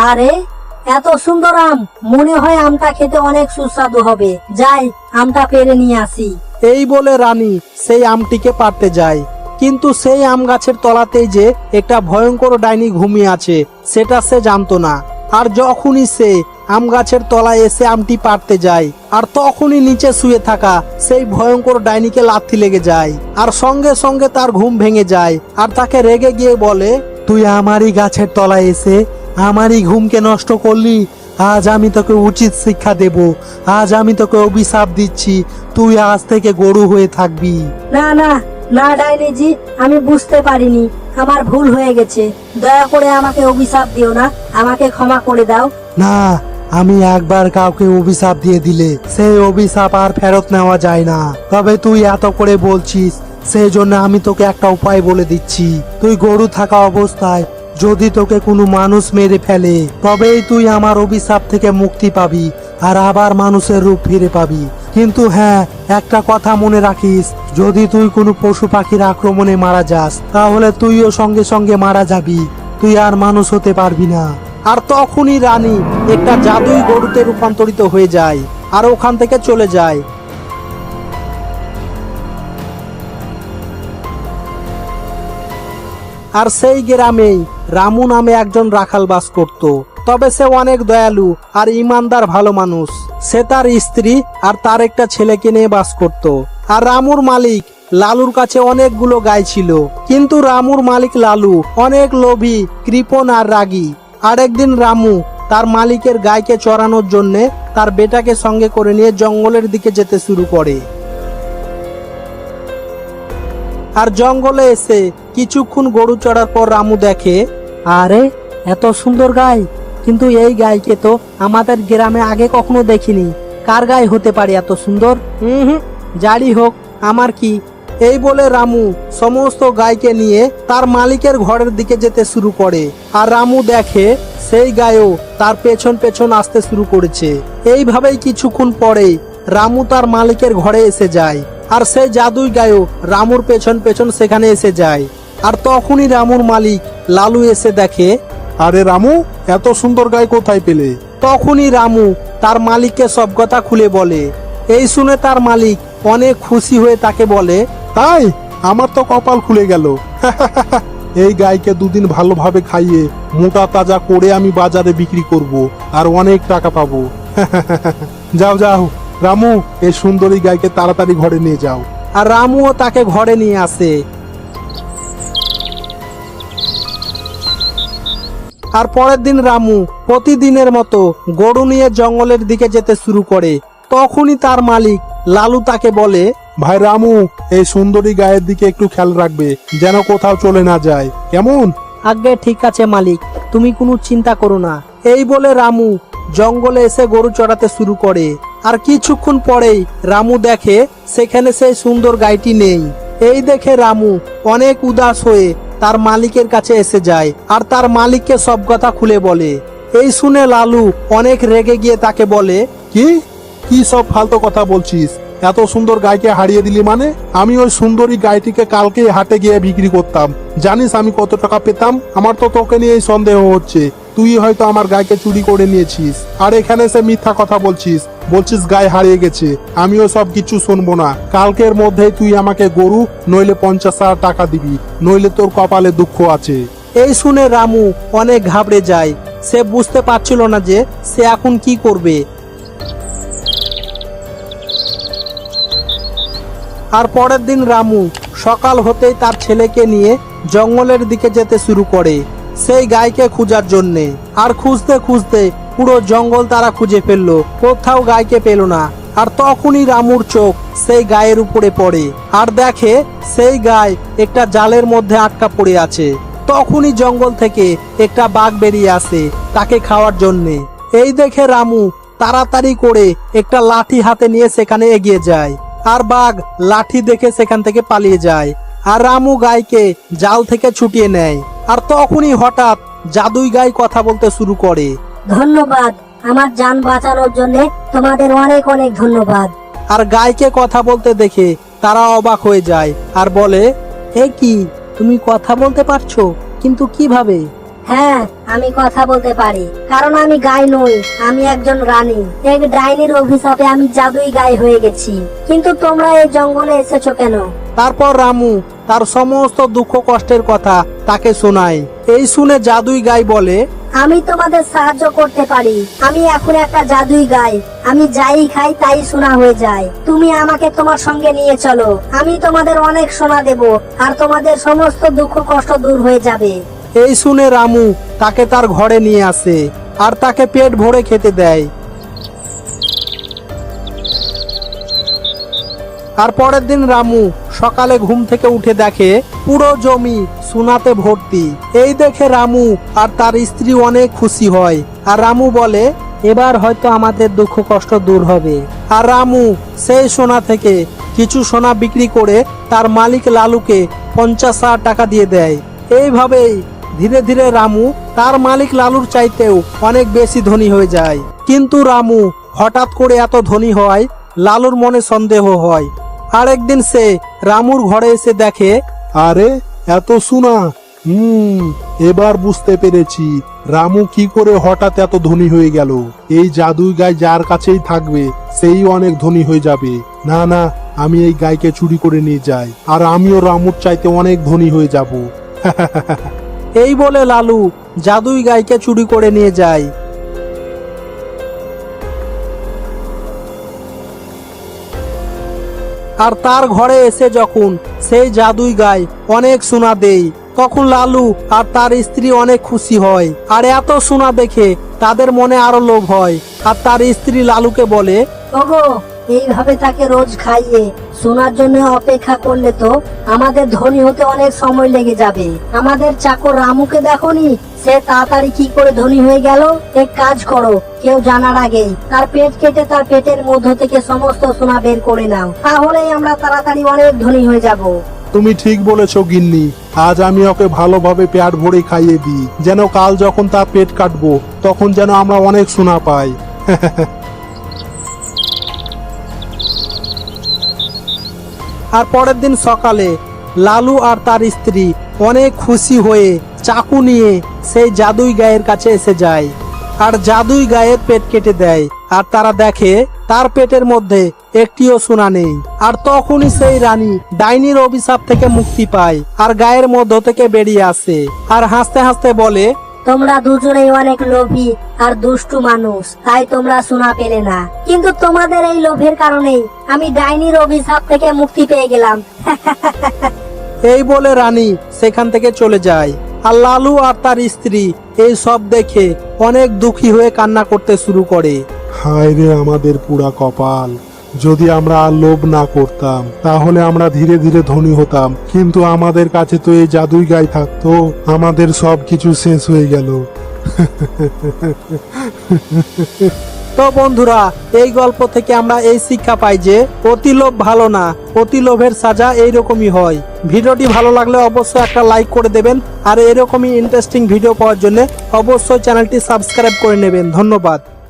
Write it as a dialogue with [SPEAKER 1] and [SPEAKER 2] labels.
[SPEAKER 1] আরে এত সুন্দর আম, মনে হয় আমটা খেতে অনেক সুস্বাদু হবে। যাই, আমটা পেড়ে নিয়ে আসি।
[SPEAKER 2] এই বলে রানী সেই আমটিকে পারতে যায়, কিন্তু সেই আম গাছের তলাতেই যে একটা ভয়ঙ্কর ডাইনি ঘুমিয়ে আছে সেটা সে জানতো না। আর যখনই সে আম গাছের তলায় এসে আমটি পারতে যায়, আর তখনই নিচে শুয়ে থাকা সেই ভয়ঙ্কর ডাইনিকে লাথি লেগে যায়, আর সঙ্গে সঙ্গে তার ঘুম ভেঙে যায়। আর তাকে রেগে গিয়ে বলে, তুই আমারই গাছের তলায় এসে আমারই ঘুমকে নষ্ট করলি। আজ আমি তোকে উচিত শিক্ষা দেব। আজ আমি তোকে অভিশাপ দিচ্ছি, তুই আজ থেকে গরু হয়ে থাকবি।
[SPEAKER 1] না না না ডাইনিজি, আমি বুঝতে পারিনি, আমার ভুল হয়ে গেছে। দয়া করে আমাকে অভিশাপ দিও না, আমাকে ক্ষমা করে দাও।
[SPEAKER 2] না, আমি একবার কাউকে অভিশাপ দিয়ে দিলে সেই অভিশাপ আর ফেরত নেওয়া যায় না। তবে তুই এত করে বলছিস, সেই জন্য আমি তোকে একটা উপায় বলে দিচ্ছি। তুই গরু থাকা অবস্থায় যদি তোকে কোনো মানুষ মেরে ফেলে, তবেই তুই আমার অভিশাপ থেকে মুক্তি পাবি আর আবার মানুষের রূপ ফিরে পাবি। কিন্তু হ্যাঁ, একটা কথা মনে রাখিস, যদি তুই কোনো পশু পাখির আক্রমণে মারা যাস, তাহলে তুইও সঙ্গে সঙ্গে মারা যাবি, তুই আর মানুষ হতে পারবি না। আর তখনই রানী একটা জাদুই গরুতে রূপান্তরিত হয়ে যায় আর ওখান থেকে চলে যায়। আর সেই গ্রামেই রামু নামে একজন রাখাল বাস করত। তবে সে অনেক দয়ালু আর ইমানদার ভালো মানুষ। সে তার স্ত্রী আর তার একটা ছেলেকে নিয়ে বাস করত। আর রামুর মালিক লালুর কাছে অনেকগুলো গাই ছিল, কিন্তু রামুর মালিক লালু অনেক লোভী, কৃপণ আর রাগী। আর একদিন রামু তার মালিকের গাইকে চড়ানোর জন্য তার বেটাকে সঙ্গে করে নিয়ে জঙ্গলের দিকে যেতে শুরু করে। আর জঙ্গলে এসে কিছুক্ষণ গরু চড়ার পর রামু দেখে, আরে এত সুন্দর গাই, কিন্তু এই গাইকে তো আমাদের গ্রামে আগে কখনো দেখিনি। কার গাই হতে পারে এত সুন্দর? যারই হোক, আমার কি। এই বলে রামু সমস্ত গাইকে নিয়ে তার মালিকের ঘরের দিকে যেতে শুরু করে। আর রামু দেখে সেই গায়ও তার পেছন পেছন আসতে শুরু করেছে। এইভাবেই কিছুক্ষণ পরে রামু তার মালিকের ঘরে এসে যায়। আর সেই জাদুই গায়ও রামুর পেছন পেছন সেখানে এসে যায়। আর তখনই রামুর মালিক লালু এসে দেখে,
[SPEAKER 3] আরে রামু, এত সুন্দর গাই কোথায় পেলে?
[SPEAKER 2] তখনই রামু তার মালিককে সব কথা খুলে বলে। এই শুনে তার মালিক অনেক খুশি হয়ে তাকে বলে,
[SPEAKER 3] তাই আমার তো কপাল খুলে গেল। এই গাইকে দুদিন ভালোভাবে খাইয়ে মোটা তাজা করে আমি বাজারে বিক্রি করব আর অনেক টাকা পাবো। যাও যাও রামু, এই সুন্দরী গাইকে তাড়াতাড়ি ঘরে নিয়ে যাও।
[SPEAKER 2] আর রামুও তাকে ঘরে নিয়ে আসে। আর পরের দিন রামু প্রতিদিনের মতো গরু নিয়ে জঙ্গলের দিকে যেতে শুরু করে। তখনই তার মালিক লালু তাকে বলে,
[SPEAKER 3] ভাই রামু, এই সুন্দরী গায়ের দিকে একটু খেয়াল রাখবে, যেন কোথাও চলে না যায়, কেমন?
[SPEAKER 2] আজ্ঞে ঠিক আছে মালিক, তুমি কোনো চিন্তা করো না। এই বলে রামু জঙ্গলে এসে গরু চড়াতে শুরু করে। আর কিছুক্ষণ পরেই রামু দেখে সেখানে সেই সুন্দর গাইটি নেই। এই দেখে রামু অনেক উদাস হয়ে তার মালিকের কাছে এসে যায় আর তার মালিককে সব কথা খুলে বলে। এই শুনে লালু অনেক রেগে গিয়ে তাকে বলে,
[SPEAKER 3] কি কি সব ফালতু কথা বলছিস? এত সুন্দর গাইকে হারিয়ে দিলি মানে? আমি ওই সুন্দরী গাইটিকে কালকে হাটে গিয়ে বিক্রি করতাম, জানিস আমি কত টাকা পেতাম? আমার তো তোকে নিয়েই সন্দেহ হচ্ছে, তুই হয়তো আমার গাইকে চুরি করে নিয়েছিস। আর এখানে এসে মিথ্যা কথা বলছিস, বলছিস গাই হারিয়ে গেছে। আমিও সব কিছু শুনবো না। কালকের মধ্যেই তুই আমাকে গরু নইলে 50,000 টাকা দিবি, নইলে তোর কপালে দুঃখ আছে।
[SPEAKER 2] এই শুনে রামু অনেক ঘাবড়ে যায়। সে বুঝতে পারছিল না যে সে এখন কি করবে। আর পরের দিন রামু সকাল হতেই তার ছেলেকে নিয়ে জঙ্গলের দিকে যেতে শুরু করে সেই গাইকে খোঁজার জন্যে। আর খুঁজতে খুঁজতে পুরো জঙ্গল তারা খুঁজে ফেললো, কোথাও গাইকে পেল না। আর তখনই রামুর চোখ সেই গায়ের উপরে পড়ে আর দেখে সেই গাই একটা জালের মধ্যে আটকা পড়ে আছে। তখনই জঙ্গল থেকে একটা বাঘ বেরিয়ে আসে তাকে খাওয়ার জন্যে। এই দেখে রামু তাড়াতাড়ি করে একটা লাঠি হাতে নিয়ে সেখানে এগিয়ে যায়। আর বাঘ লাঠি দেখে সেখান থেকে পালিয়ে যায়। আর রামু গাইকে জাল থেকে ছুটিয়ে নেয়। আর তখনই হঠাৎ জাদুই গাই কথা বলতে শুরু করে।
[SPEAKER 1] ধন্যবাদ, আমার জান বাঁচানোর জন্য তোমাদের অনেক অনেক ধন্যবাদ।
[SPEAKER 2] আর গাইকে কথা বলতে দেখে তারা অবাক হয়ে যায় আর বলে, এ কি, তুমি কথা বলতে পারছো? কিন্তু কিভাবে?
[SPEAKER 1] হ্যাঁ, আমি কথা বলতে পারি, কারণ আমি গাই নই, আমি একজন রানী। এক ডাইনির অভিশাপে আমি জাদুই গাই হয়ে গেছি। কিন্তু তোমরা এই জঙ্গলে এসেছো কেন?
[SPEAKER 2] তারপর রামু তার সমস্ত দুঃখ কষ্টের কথা তাকে শোনায়। এই শুনে জাদুই গাই বলে,
[SPEAKER 1] আমি তোমাদের সাহায্য করতে পারি। আমি এখন একটা জাদুই গাই, আমি যাই খাই তাই সোনা হয়ে যায়। তুমি আমাকে তোমার সঙ্গে নিয়ে চলো, আমি তোমাদের অনেক সোনা দেব, আর তোমাদের সমস্ত দুঃখ কষ্ট দূর হয়ে যাবে।
[SPEAKER 2] এই শুনে রামু তাকে তার ঘরে নিয়ে আসে আর তাকে পেট ভরে খেতে দেয়। আর পরের দিন রামু সকালে ঘুম থেকে উঠে দেখে পুরো জমি সোনাতে ভর্তি। এই দেখে রামু আর তার স্ত্রী অনেক খুশি হয়। আর রামু বলে, এবার হয়তো আমাদের দুঃখ কষ্ট দূর হবে। আর রামু সেই সোনা থেকে কিছু সোনা বিক্রি করে তার মালিক লালুকে 50,000 টাকা দিয়ে দেয়। এইভাবেই ধীরে ধীরে রামু তার মালিক লালুর চাইতেও অনেক বেশি ধনী হয়ে যায়। কিন্তু রামু হঠাৎ করে এত ধনী হয় লালুর মনে সন্দেহ হয়। আর একদিন সে রামুর ঘরে এসে দেখে,
[SPEAKER 3] আরে এত সোনা, এবার বুঝতে পেরেছি রামু কি করে হঠাৎ এত ধনী হয়ে গেল। এই জাদুই গাই যার কাছেই থাকবে সেই অনেক ধনী হয়ে যাবে। না না, আমি এই গাইকে চুরি করে নিয়ে যাই, আর আমিও রামুর চাইতে অনেক ধনী হয়ে যাব।
[SPEAKER 2] এই বলে লালু জাদুই গাইকে চুরি করে নিয়ে যায়। আর তার ঘরে এসে যখন সেই জাদুই গাই অনেক সোনা দেয়, তখন লালু আর তার স্ত্রী অনেক খুশি হয়। আর এত সোনা দেখে তাদের মনে আরো লোভ হয়। আর তার স্ত্রী লালুকে বলে,
[SPEAKER 1] ওগো, এইভাবে তাকে রোজ খাইয়ে সোনার জন্য অপেক্ষা করলে তো আমাদের ধনী হতে অনেক সময় লেগে যাবে। আমাদের চাকর রামুকে দেখোনি, সে তাড়াতাড়ি কি করে ধনী হয়ে গেল। এক কাজ করো, কেউ জানার আগেই তার পেট কেটে তার পেটের মধ্য থেকে সমস্ত সোনা বের করে নাও, তাহলেই আমরা তাড়াতাড়ি অনেক ধনী হয়ে যাব।
[SPEAKER 3] তুমি ঠিক বলেছো গিন্নি, আজ আমি ওকে ভালোভাবে পেট ভরে খাইয়ে দিই, যেন কাল যখন তার পেট কাটবো তখন যেন আমরা অনেক সোনা পাই।
[SPEAKER 2] আর পরের দিন সকালে লালু আর তার স্ত্রী অনেক খুশি হয়ে চাকু নিয়ে সেই জাদুই গায়ের কাছে এসে যায়। আর জাদুই গায়ের পেট কেটে দেয়। আর তারা দেখে তার পেটের মধ্যে একটিও সোনা নেই। আর তখনই সেই রানী ডাইনির অভিশাপ থেকে মুক্তি পায় আর গায়ের মধ্য থেকে বেরিয়ে আসে। আর হাসতে হাসতে বলে,
[SPEAKER 1] তোমরা দুজনেই অনেক লোভী আর দুষ্টু মানুষ, তাই তোমরা সোনা পেলে না। কিন্তু তোমাদের এই লোভের কারণেই আমি ডাইনির অভিশাপ থেকে মুক্তি পেয়ে গেলাম।
[SPEAKER 2] এই বলে রানী সেখান থেকে চলে যায়। আর লালু আর তার স্ত্রী এই সব দেখে অনেক দুঃখী হয়ে কান্না করতে শুরু করে।
[SPEAKER 3] হায় রে আমাদের পুরা কপাল, যদি আমরা আর লোভ না করতাম তাহলে আমরা ধীরে ধীরে ধনী হতাম, কিন্তু আমাদের কাছে তো এই জাদুই গাই থাকতো, আমাদের সব কিছু শেষ হয়ে গেল।
[SPEAKER 2] তো বন্ধুরা, এই গল্প থেকে আমরা এই শিক্ষা পাই যে অতি লোভ ভালো না, অতি লোভের সাজা এইরকমই হয়। ভিডিওটি ভালো লাগলে অবশ্যই একটা লাইক করে দেবেন। আর এরকমই ইন্টারেস্টিং ভিডিও পাওয়ার জন্য অবশ্যই চ্যানেলটি সাবস্ক্রাইব করে নেবেন। ধন্যবাদ।